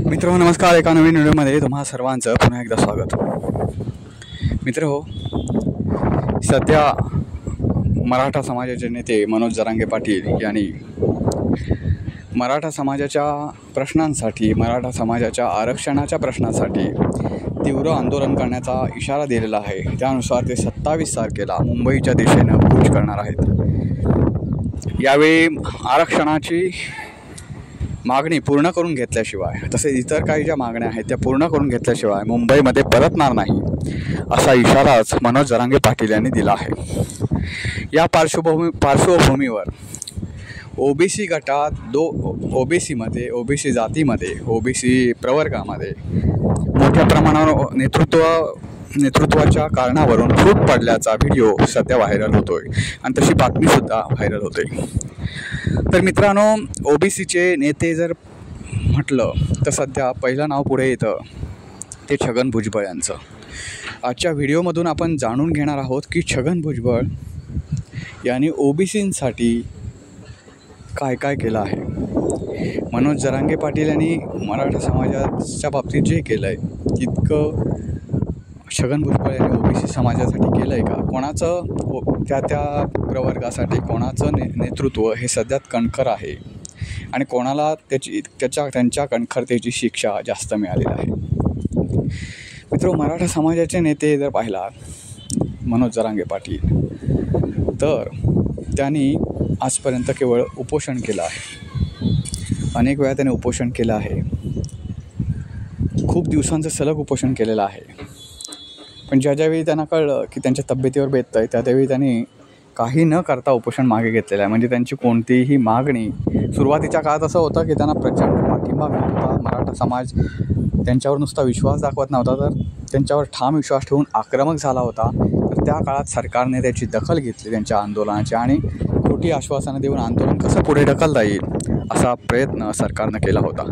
मित्रो नमस्कार. एका नवीन व्हिडिओमध्ये तुम्हा सर्वांचं पुन्हा एकदा स्वागत. मित्रो, सध्या मराठा समाजाचे नेते मनोज जरांगे पाटील यांनी मराठा समाजाच्या प्रश्नांसाठी, मराठा समाजाच्या आरक्षणाच्या प्रश्नासाठी तीव्र आंदोलन करण्याचा इशारा दिलेला आहे. त्यानुसार ते 27 तारखेला मुंबईच्या दिशेनं कूच करणार आहेत. यावेळी आरक्षणाची मागणी पूर्ण करून घेतल्याशिवाय, तसेच इतर काही ज्या मागण्या आहेत त्या पूर्ण करून घेतल्याशिवाय मुंबईमध्ये परतणार नाही, असा इशाराच मनोज जरांगे पाटील यांनी दिला आहे. या पार्श्वभूमीवर ओबीसी गटात ओबीसी जातीमध्ये, ओबीसी प्रवर्गामध्ये मोठ्या प्रमाणावर नेतृत्वाच्या कारणावरून फूट पडल्याचा व्हिडिओ सध्या व्हायरल होतोय आणि तशी बातमीसुद्धा व्हायरल होते. तर मित्रांनो, ओबीसीचे नेते जर म्हटलं तर सध्या पहिलं नाव पुढे येतं ते छगन भुजबळ यांचं. आजच्या व्हिडिओमधून आपण जाणून घेणार आहोत की छगन भुजबळ यांनी ओबीसींसाठी काय काय केलं आहे. मनोज जरांगे पाटील यांनी मराठा समाजाच्या बाबतीत जे केलं आहे इतकं छगन भुजबळ यांनी ओबीसी समाजासाठी केलं आहे का? कोणाचं त्या प्रवर्गासाठी कोणाचं नेतृत्व हे सध्यात कणखर आहे आणि कोणाला त्यांच्या कणखरतेची शिक्षा जास्त मिळालेली आहे. मित्र, मराठा समाजाचे नेते जर पाहिला मनोज जरांगे पाटील, तर त्यांनी आजपर्यंत केवळ उपोषण केलं आहे. अनेक वेळा त्याने उपोषण केलं आहे. खूप दिवसांचं सलग उपोषण केलेलं आहे. पण ज्यावेळी त्यांना कळलं की त्यांच्या तब्येतीवर बेततं आहे, त्यावेळी त्यांनी काही न करता उपोषण मागे घेतलेलं आहे. म्हणजे त्यांची कोणतीही मागणी, सुरुवातीच्या काळात असं होतं की त्यांना प्रचंड पाठिंबा मिळत होता. मराठा समाज त्यांच्यावर नुसता विश्वास दाखवत नव्हता, तर त्यांच्यावर ठाम विश्वास ठेवून आक्रमक झाला होता. तर त्या काळात सरकारने त्याची दखल घेतली त्यांच्या आंदोलनाची आणि खोटी आश्वासनं देऊन आंदोलन कसं पुढे ढकलता येईल असा प्रयत्न सरकारनं केला होता.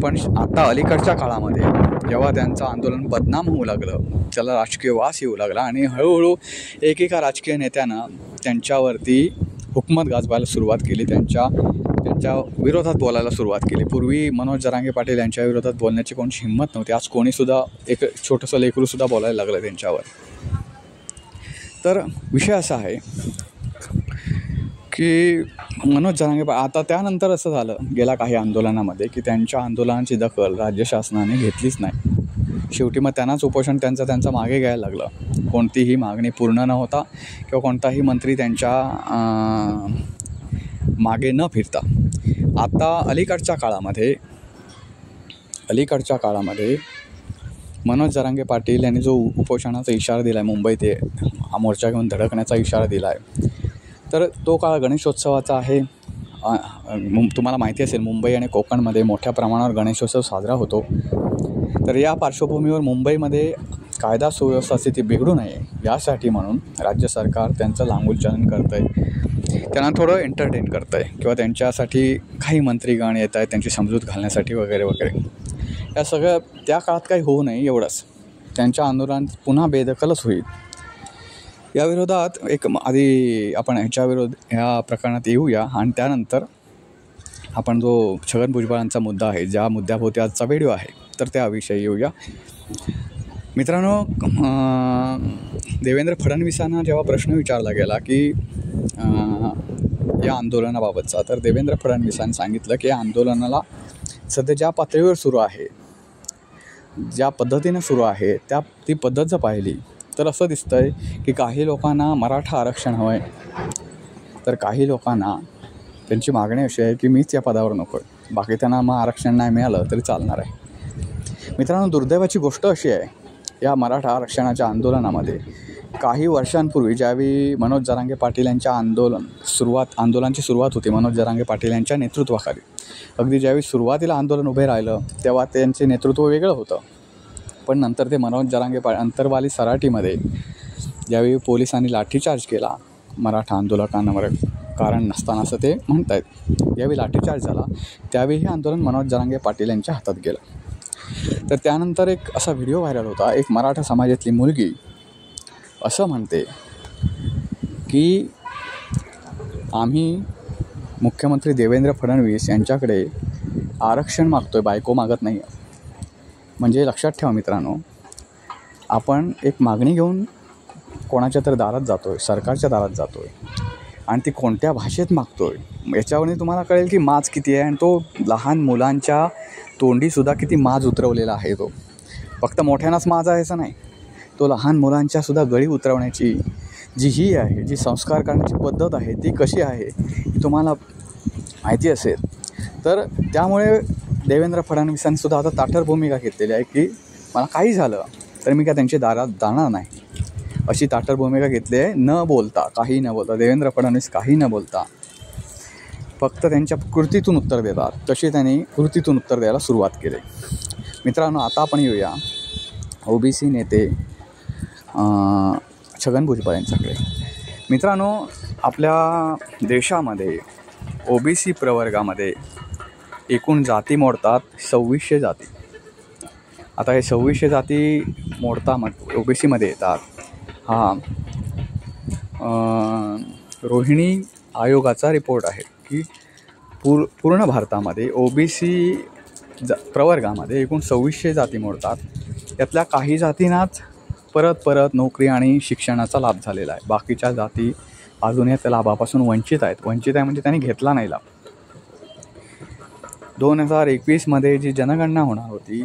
पण आता अलीकडच्या काळामध्ये जेव्हा त्यांचं आंदोलन बदनाम होऊ लागलं, त्याला राजकीय वास येऊ लागला आणि हळूहळू एकेका राजकीय नेत्यानं त्यांच्यावरती हुकूमत गाजवायला सुरुवात केली, त्यांच्या विरोधात बोलायला सुरुवात केली. पूर्वी मनोज जरांगे पाटील यांच्या विरोधात बोलण्याची कोणची हिंमत नव्हती. आज कोणीसुद्धा, एक छोटंसं लेकरूसुद्धा बोलायला लागलं त्यांच्यावर. तर विषय असा आहे की मनोज जरांगे आता त्यानंतर असं झालं गेल्या काही आंदोलनामध्ये की त्यांच्या आंदोलनाची दखल राज्य शासनाने घेतलीच नाही. शेवटी मग त्यांनाच उपोषण त्यांचं मागे घ्यायला लागलं. कोणतीही मागणी पूर्ण न होता किंवा कोणताही मंत्री त्यांच्या मागे न फिरता. आता अलीकडच्या काळामध्ये मनोज जरांगे पाटील यांनी जो उपोषणाचा इशारा दिला आहे, मुंबईत मोर्चा घेऊन धडकण्याचा इशारा दिला आहे, तर तो काळ गणेशोत्सवाचा आहे. तुम्हाला माहिती असेल, मुंबई आणि कोकणमध्ये मोठ्या प्रमाणावर गणेशोत्सव साजरा होतो. तर या पार्श्वभूमीवर मुंबईमध्ये कायदा सुव्यवस्था स्थिती बिघडू नये यासाठी म्हणून राज्य सरकार त्यांचं लांबूलचालन करतं आहे, त्यांना थोडं एंटरटेन करतं आहे किंवा त्यांच्यासाठी काही मंत्रीगण येत आहेत त्यांची समजूत घालण्यासाठी वगैरे वगैरे. या सगळं त्या काळात काही होऊ नये एवढंच. त्यांच्या आंदोलनात पुन्हा बेदखलच होईल. या विरोधात आधी आपण ह्या प्रकरणात येऊया आणि त्यानंतर आपण जो छगन भुजबळांचा मुद्दा आहे, ज्या मुद्द्याभोवती आजचा व्हिडिओ आहे, तर त्याविषयी येऊया. मित्रांनो, देवेंद्र फडणवीसांना जेव्हा प्रश्न विचारला गेला की या आंदोलनाबाबतचा, तर देवेंद्र फडणवीसांनी सांगितलं की या आंदोलनाला सध्या ज्या पातळीवर सुरू आहे, ज्या पद्धतीने सुरू आहे, ती पद्धत जर पाहिली तर असं दिसतं आहे की काही लोकांना मराठा आरक्षण हवं आहे, तर काही लोकांना त्यांची मागणी अशी आहे की मीच या पदावर नको आहे, बाकी त्यांना मग आरक्षण नाही मिळालं तरी चालणार आहे. मित्रांनो, दुर्दैवाची गोष्ट अशी आहे, या मराठा आरक्षणाच्या आंदोलनामध्ये काही वर्षांपूर्वी ज्यावेळी मनोज जरांगे पाटील यांच्या आंदोलनाची सुरुवात होती, मनोज जरांगे पाटील यांच्या नेतृत्वाखाली, अगदी ज्यावेळी सुरुवातीला आंदोलन उभे राहिलं तेव्हा त्यांचे नेतृत्व वेगळं होतं. पण नंतर ते मनोज जरांगे अंतरवाली सराटीमध्ये ज्यावेळी पोलिसांनी लाठीचार्ज केला मराठा आंदोलकांवर, कारण नसताना असं ते म्हणत आहेत, यावेळी लाठीचार्ज झाला, त्यावेळी हे आंदोलन मनोज जरांगे पाटील यांच्या हातात गेलं. तर त्यानंतर एक असा व्हिडिओ व्हायरल होता. एक मराठा समाजातली मुलगी असं म्हणते की आम्ही मुख्यमंत्री देवेंद्र फडणवीस यांच्याकडे आरक्षण मागतोय, बायको मागत नाही. म्हणजे लक्षात ठेवा मित्रांनो, आपण एक मागणी घेऊन कोणाच्या तर दारात जातो आहे, सरकारच्या दारात जातो आहे आणि ती कोणत्या भाषेत मागतो आहे याच्यावरून तुम्हाला कळेल की माज किती आहे. आणि तो लहान मुलांच्या तोंडीसुद्धा किती माज उतरवलेला आहे. तो फक्त मोठ्यांनाच माज आहे असं नाही, तो लहान मुलांच्यासुद्धा गळी उतरवण्याची जी ही आहे, जी संस्कार करण्याची पद्धत आहे ती कशी आहे ही तुम्हाला माहिती असेल. तर त्यामुळे देवेंद्र फडणवीसांनीसुद्धा आता ताठर भूमिका घेतलेली आहे की मला काही झालं तर मी काय त्यांच्या दारात जाणार नाही, अशी ताठर भूमिका घेतली आहे. न बोलता, काही न बोलता, देवेंद्र फडणवीस काही न बोलता फक्त त्यांच्या कृतीतून उत्तर देतात. तशी त्यांनी कृतीतून उत्तर द्यायला सुरुवात केली. मित्रांनो, आता आपण येऊया ओबीसी नेते छगन भुजबळ यांच्याकडे. मित्रांनो, आपल्या देशामध्ये ओबीसी प्रवर्गामध्ये एकूण जाती मोडतात 2600 जाती. आता हे 2600 जाती ओबीसीमध्ये येतात. हा रोहिणी आयोगाचा रिपोर्ट आहे की पूर्ण भारतामध्ये ओबीसी प्रवर्गामध्ये एकूण 2600 जाती मोडतात. यातल्या काही जातींनाच परत नोकरी आणि शिक्षणाचा लाभ झालेला आहे. बाकीच्या जाती अजून या लाभापासून वंचित आहेत. वंचित आहे म्हणजे त्यांनी घेतला नाही लाभ. 2021मध्ये जी जनगणना होणार होती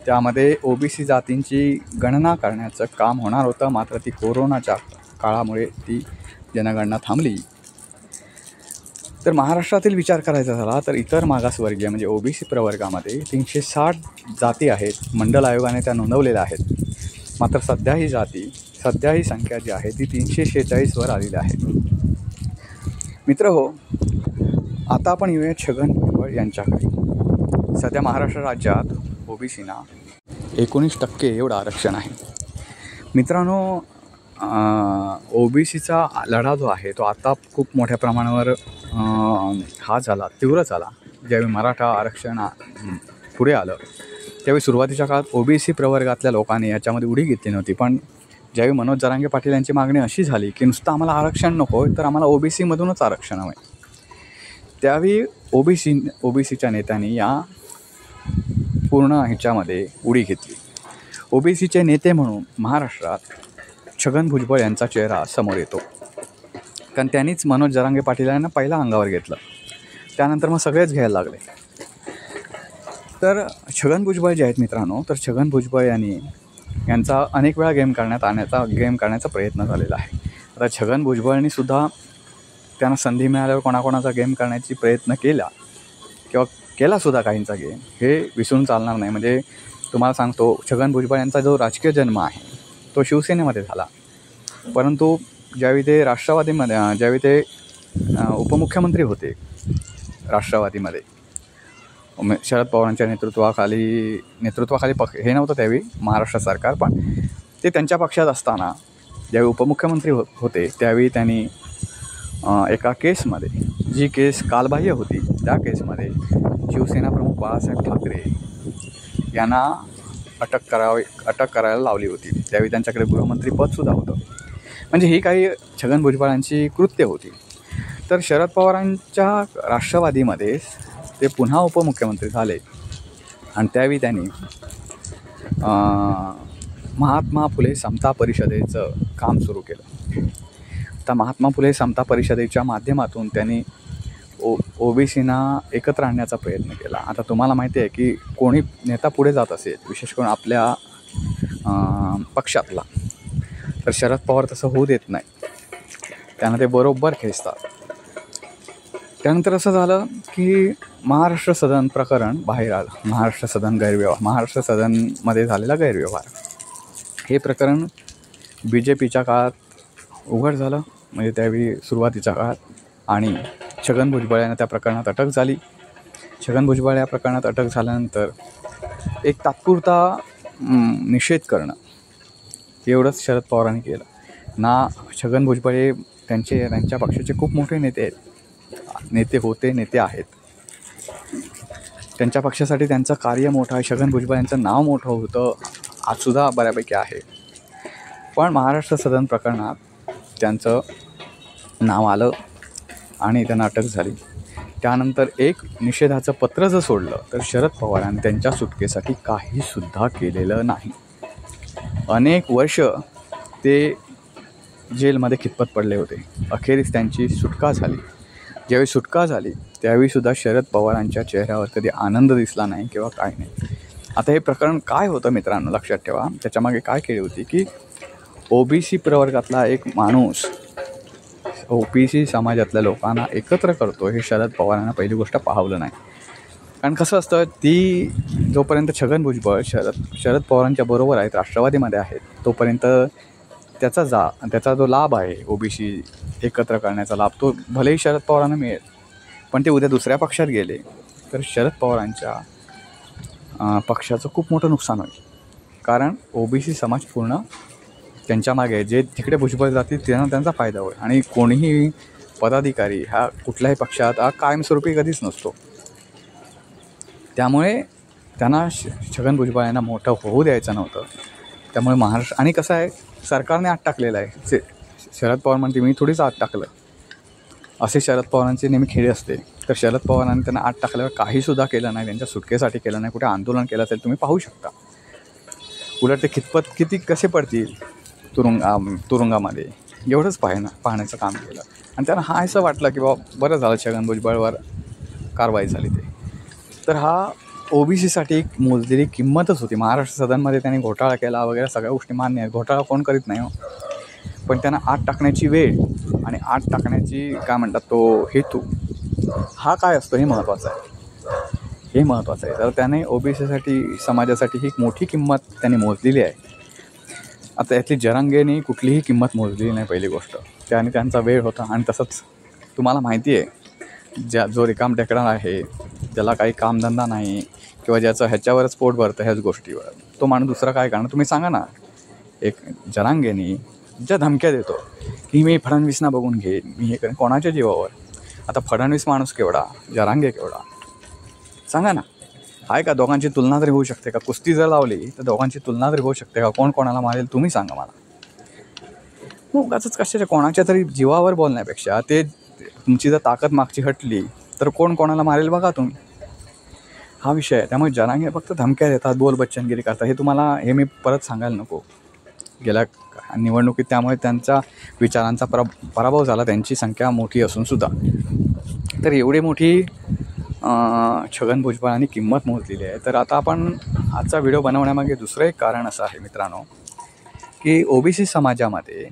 त्यामध्ये ओबीसी जातींची गणना करण्याचं काम होणार होतं, मात्र ती कोरोनाच्या काळामुळे ती जनगणना थांबली. तर महाराष्ट्रातील विचार करायचा झाला तर इतर मागासवर्गीय म्हणजे ओबीसी प्रवर्गामध्ये 360 जाती आहेत. मंडल आयोगाने त्या नोंदवलेल्या आहेत. मात्र सध्या ही संख्या जी आहे ती 346वर आलेली आहे. मित्र हो, आता आपण येऊया छगन भुजबळ यांच्याकडे. सध्या महाराष्ट्र राज्यात ओबीसीना 19% एवढं आरक्षण आहे. मित्रांनो, ओबीसीचा लढा जो आहे तो आता खूप मोठ्या प्रमाणावर तीव्र झाला. ज्यावेळी मराठा आरक्षण पुढे आलं त्यावेळी सुरुवातीच्या काळात ओबीसी प्रवर्गातल्या लोकांनी याच्यामध्ये उडी घेतली नव्हती. पण ज्यावेळी मनोज जरांगे पाटील यांची मागणी अशी झाली की नुसतं आम्हाला आरक्षण नको तर आम्हाला ओबीसीमधूनच आरक्षण हवं आहे, त्यावेळी ओबीसीच्या नेत्यांनी या पूर्ण ह्याच्यामध्ये उडी घेतली. ओबीसीचे नेते म्हणून महाराष्ट्रात छगन भुजबळ यांचा चेहरा समोर येतो, कारण त्यांनीच मनोज जरांगे पाटील यांना पहिला अंगावर घेतलं. त्यानंतर मग सगळेच घ्यायला लागले. तर छगन भुजबळ जे आहेत मित्रांनो, तर छगन भुजबळ यांचा अनेक वेळा गेम करण्याचा प्रयत्न झालेला आहे. आता छगन भुजबळनी सुद्धा त्यांना संधी मिळाल्यावर कोणाकोणाचा गेम करण्याची प्रयत्न केला सुद्धा काहींचा गेम, हे विसरून चालणार नाही. म्हणजे तुम्हाला सांगतो, छगन भुजबळ यांचा जो राजकीय जन्म आहे तो शिवसेनेमध्ये झाला, परंतु ज्यावेळी ते उपमुख्यमंत्री होते राष्ट्रवादीमध्ये, शरद पवारांच्या नेतृत्वाखाली हे नव्हतं त्यावेळी महाराष्ट्र सरकार, पण ते त्यांच्या पक्षात असताना ज्यावेळी उपमुख्यमंत्री होते त्यावेळी त्यांनी एका केसमध्ये, जी केस कालबाह्य होती, त्या केसमध्ये शिवसेना प्रमुख बाळासाहेब ठाकरे यांना अटक करायला लावली होती. त्यावेळी त्यांच्याकडे गृहमंत्रीपदसुद्धा होतं. म्हणजे ही काही छगन भुजबळांची कृत्य होती. तर शरद पवारांच्या राष्ट्रवादीमध्ये ते पुन्हा उपमुख्यमंत्री झाले आणि त्यावेळी त्यांनी महात्मा फुले समता परिषदेचं काम सुरू केलं. आता महात्मा फुले समता परिषदेच्या माध्यमातून त्यांनी ओबीसीना एकत्र आणण्याचा प्रयत्न केला. आता तुम्हाला माहिती आहे की कोणी नेता पुढे जात असेल, विशेष करून आपल्या पक्षातला, तर शरद पवार तसं होऊ देत नाही, त्यांना ते बरोबर खेचतात. त्यानंतर असं झालं की महाराष्ट्र सदन प्रकरण बाहेर आलं. महाराष्ट्र सदनमध्ये झालेला गैरव्यवहार हे प्रकरण BJPच्या काळात उघड झालं, म्हणजे त्यावेळी सुरुवातीच्या काळात, आणि छगन भुजबळ यांना त्या प्रकरणात अटक झाली. छगन भुजबळ या प्रकरणात अटक झाल्यानंतर एक तात्पुरता निषेध करणं एवढंच शरद पवारांनी केलं ना. छगन भुजबळ हे त्यांच्या पक्षाचे खूप मोठे नेते आहेत. त्यांच्या पक्षासाठी त्यांचं कार्य मोठं आहे. छगन भुजबळ यांचं नाव मोठं होतं, आजसुद्धा बऱ्यापैकी आहे. पण महाराष्ट्र सदन प्रकरणात त्यांचं नाव आलं आणि त्यांना अटक झाली. त्यानंतर एक निषेधाचं पत्र जर सोडलं तर शरद पवारांनी त्यांच्या सुटकेसाठी काहीसुद्धा केलेलं नाही. अनेक वर्ष ते जेलमध्ये खितपत पडले होते. अखेरीस त्यांची सुटका झाली. ज्यावेळी सुटका झाली त्यावेळीसुद्धा शरद पवारांच्या चेहऱ्यावर कधी आनंद दिसला नाही किंवा काय नाही. आता हे प्रकरण काय होतं मित्रांनो, लक्षात ठेवा. त्याच्यामागे काय केली होती की ओबीसी प्रवर्गातला एक माणूस ओबीसी समाजातल्या लोकांना एकत्र करतो हे शरद पवारांना पहिली गोष्ट पाहवलं नाही. कारण कसं असतं, ती जोपर्यंत छगन भुजबळ शरद पवारांच्या बरोबर आहेत, राष्ट्रवादीमध्ये आहेत, तोपर्यंत त्याचा जो लाभ आहे ओबीसी एकत्र करण्याचा लाभ, तो भलेही शरद पवारांना मिळेल. पण ते उद्या दुसऱ्या पक्षात गेले तर शरद पवारांच्या पक्षाचं खूप मोठं नुकसान होईल. कारण ओबीसी समाज पूर्ण त्यांच्या मागे, जे तिकडे भुजबळ जातील त्यांचा फायदा होईल. आणि कोणीही पदाधिकारी हा कुठल्याही पक्षात हा कायमस्वरूपी कधीच नसतो. त्यामुळे त्यांना छगन भुजबळ यांना मोठं होऊ द्यायचं नव्हतं. त्यामुळे महाराष्ट्र, आणि कसं आहे, सरकारने आत टाकलेलं आहे. शरद पवार म्हणते मी थोडीच आत टाकलं, असे शरद पवारांचे नेहमी खेळ असते. तर शरद पवारांनी त्यांना आत टाकल्यावर काहीसुद्धा केलं नाही, त्यांच्या सुटकेसाठी केलं नाही, कुठे आंदोलन केलं असेल तुम्ही पाहू शकता. उलट ते किती कसे पडतील तुरुंगामध्ये, एवढंच पाहण्याचं काम केलं. आणि त्यांना हा असं वाटलं की बाबा बरं झालं छगन भुजबळवर कारवाई झाली ते. तर हा ओबीसीसाठी एक मोजलेली किंमतच होती. महाराष्ट्र सदनमध्ये त्यांनी घोटाळा केला वगैरे सगळ्या गोष्टी मान्य आहेत, घोटाळा कोण करीत नाही हो. पण त्यांना आत टाकण्याची वेळ आणि आत टाकण्याची काय म्हणतात तो हेतू, हा काय असतो हे महत्त्वाचं आहे. तर त्याने ओबीसीसाठी समाजासाठी ही मोठी किंमत त्यांनी मोजलेली आहे. आता यातली जरांगेने कुठलीही किंमत मोजलेली नाही पहिली गोष्ट. त्याने त्यांचा वेळ होता. आणि तसंच तुम्हाला माहिती आहे, जो रिकामटेकडा आहे, ज्याला काही कामधंदा नाही किंवा ज्याचं ह्याच्यावरच पोट भरतं ह्याच गोष्टीवर, तो माणूस दुसरा काय करणार तुम्ही सांगा ना. एक जरांगेने ज्या धमक्या देतो की मी फडणवीसना बघून घेईन, मी हे करेन, कोणाच्या जीवावर. आता फडणवीस माणूस केवढा, जरांगे केवढा, सांगा ना. आहे का दोघांची तुलना तरी होऊ शकते का? कुस्ती जर लावली तर दोघांची तुलना तरी होऊ शकते का? कोण कोणाला मारेल तुम्ही सांगा मला. उगाचच कशाच्या कोणाच्या तरी जीवावर बोलण्यापेक्षा ते तुमची जर ताकद मागची हटली तर कोण कोणाला मारेल बघा तुम्ही, हा विषय आहे. त्यामुळे जरांगे फक्त धमक्या देतात, बोल बच्चनगिरी करतात. हे तुम्हाला हे मी परत सांगायला नको गेल्या निवडणुकीत. त्यामुळे त्यांच्या विचारांचा पराभव झाला, त्यांची संख्या मोठी असूनसुद्धा. तर एवढी मोठी छगन भुजबळांनी किंमत मोजलेली आहे. तर आता आपण आजचा व्हिडिओ बनवण्यामागे दुसरं एक कारण असं आहे मित्रांनो, की ओबीसी समाजामध्ये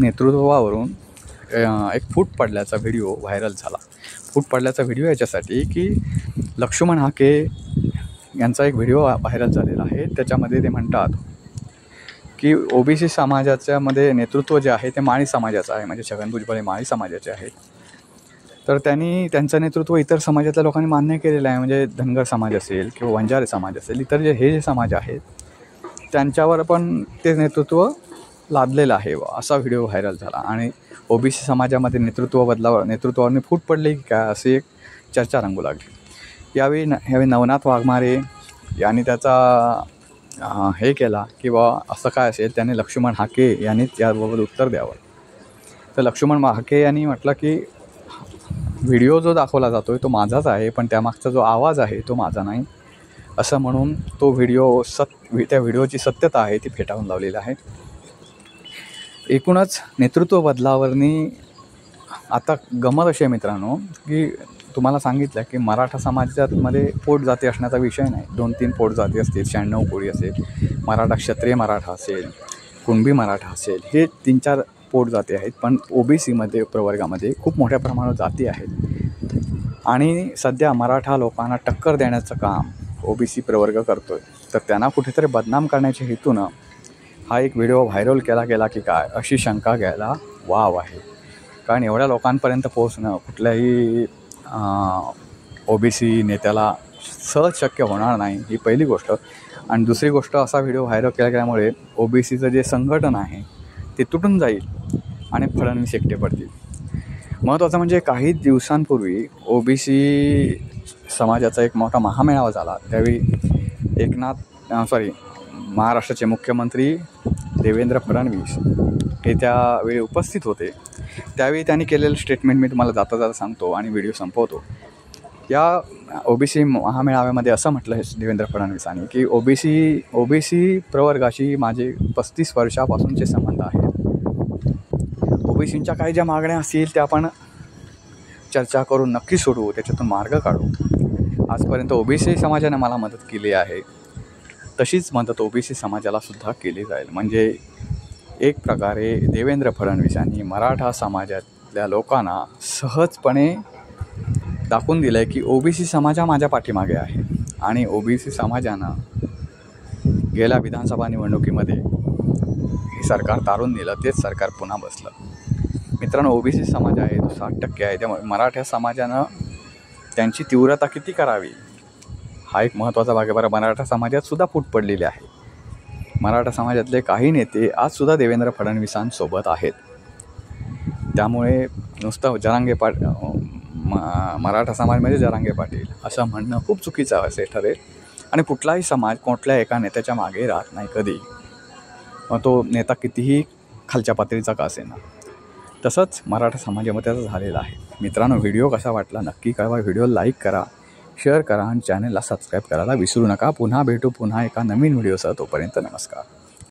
नेतृत्वावरून एक फूट पडल्याचा व्हिडिओ व्हायरल झाला. फूट पडल्याचा व्हिडिओ याच्यासाठी की लक्ष्मण हाके यांचा एक व्हिडिओ व्हायरल झालेला आहे. त्याच्यामध्ये ते म्हणतात की ओबीसी समाजाच्या मध्ये नेतृत्व जे आहे ते माळी समाजाचं आहे, म्हणजे छगन भुजबळ हे माळी समाजाचे आहेत. तर त्यांचं नेतृत्व इतर समाजातल्या लोकांनी मान्य केलेलं आहे, म्हणजे धनगर समाज असेल किंवा वंजारी समाज असेल, इतर जे समाज आहेत त्यांच्यावर पण ते नेतृत्व लादलेलं आहे असा व्हिडिओ व्हायरल झाला. आणि ओबीसी समाजामध्ये नेतृत्वावरने फूट पडली की काय अशी एक चर्चा रंगू लागली. यावेळी नवनाथ वाघमारे यांनी त्याचा हे केला की बा असं काय असेल, त्याने लक्ष्मण हाके यांनी त्याबाबत उत्तर द्यावं. तर लक्ष्मण हाके यांनी म्हटलं की व्हिडिओ जो दाखवला जातो आहे तो माझाच आहे, पण त्यामागचा जो आवाज आहे तो माझा नाही, असं म्हणून तो त्या व्हिडिओची सत्यता आहे ती फेटाळून लावलेली आहे. एकूणच नेतृत्व बदलावरनी आता गमत अशी आहे मित्रांनो, की तुम्हाला सांगितलं की मराठा समाजामध्ये पोट जाती असण्याचा विषय नाही. 2-3 पोट जाती असतील, 96 कोळी असेल, मराठा क्षत्रिय मराठा असेल, कुणबी मराठा असेल, हे 3-4 पोट जाती आहेत. पण ओबीसीमध्ये प्रवर्गामध्ये खूप मोठ्या प्रमाणात जाती आहेत. आणि सध्या मराठा लोकांना टक्कर देण्याचं काम ओबीसी प्रवर्ग करतो आहे. तर त्यांना कुठेतरी बदनाम करण्याच्या हेतूनं हा एक व्हिडिओ व्हायरल केला गेला की काय, अशी शंका घ्यायला वाव आहे. कारण एवढ्या लोकांपर्यंत पोहोचणं कुठल्याही ओबीसी नेत्याला सहज शक्य होणार नाही, ही पहिली गोष्ट. आणि दुसरी गोष्ट, असा व्हिडिओ व्हायरल केला गेल्यामुळे ओबीसीचं जे संघटन आहे ते तुटून जाईल आणि फडणवीस एकटे पडतील. महत्त्वाचं म्हणजे काही दिवसांपूर्वी ओबीसी समाजाचा एक मोठा महामेळावा झाला. त्यावेळी महाराष्ट्राचे मुख्यमंत्री देवेंद्र फडणवीस हे त्यावेळी उपस्थित होते. त्यावेळी त्यांनी केलेलं स्टेटमेंट मी तुम्हाला जाता जाता सांगतो आणि व्हिडिओ संपवतो. या OBC महामेळाव्यामध्ये असं म्हटलं आहे देवेंद्र फडणवीसांनी की ओबीसी प्रवर्गाशी माझे 35 वर्षापासूनचे संबंध आहेत. OBCच्या काही ज्या मागण्या असतील त्या आपण चर्चा करून नक्की सोडवू, त्याच्यातून मार्ग काढू. आजपर्यंत OBC समाजाने मला मदत केली आहे, तशीच मदत OBC समाजाला सुद्धा केली जाईल. म्हणजे एक प्रकारे देवेंद्र फडणवीसांनी मराठा समाजातल्या लोकांना सहजपणे दाखवून दिलं आहे की OBC समाज हा माझ्या पाठीमागे आहे. आणि OBC समाजानं गेल्या विधानसभा निवडणुकीमध्ये हे सरकार तारून दिलं, तेच सरकार पुन्हा बसलं. मित्रांनो, OBC समाज आहे तो 60% आहे. त्यामुळे मराठा समाजानं त्यांची तीव्रता किती करावी हा एक महत्त्वाचा भाग आहे. बरं, मराठा समाजात सुद्धा फूट पडलेली आहे. मराठा समाजातले काही नेते आजसुद्धा देवेंद्र फडणवीसांसोबत आहेत. त्यामुळे नुसतं मराठा समाज म्हणजे जरांगे पाटील असं म्हणणं खूप चुकीचं असे ठरेल. आणि कुठलाही समाज कुठल्या एका नेत्याच्या मागे राहत नाही कधी, मग तो नेता कितीही खालच्या पातळीचा का असेना. तसंच मराठा समाजामध्ये असं झालेलं आहे. मित्रांनो, व्हिडिओ कसा वाटला नक्की कळवा. व्हिडिओ लाईक करा, शेअर करा आणि चॅनलला सबस्क्राईब करायला विसरू नका. पुन्हा भेटू पुन्हा एका नवीन व्हिडिओसह. तोपर्यंत नमस्कार.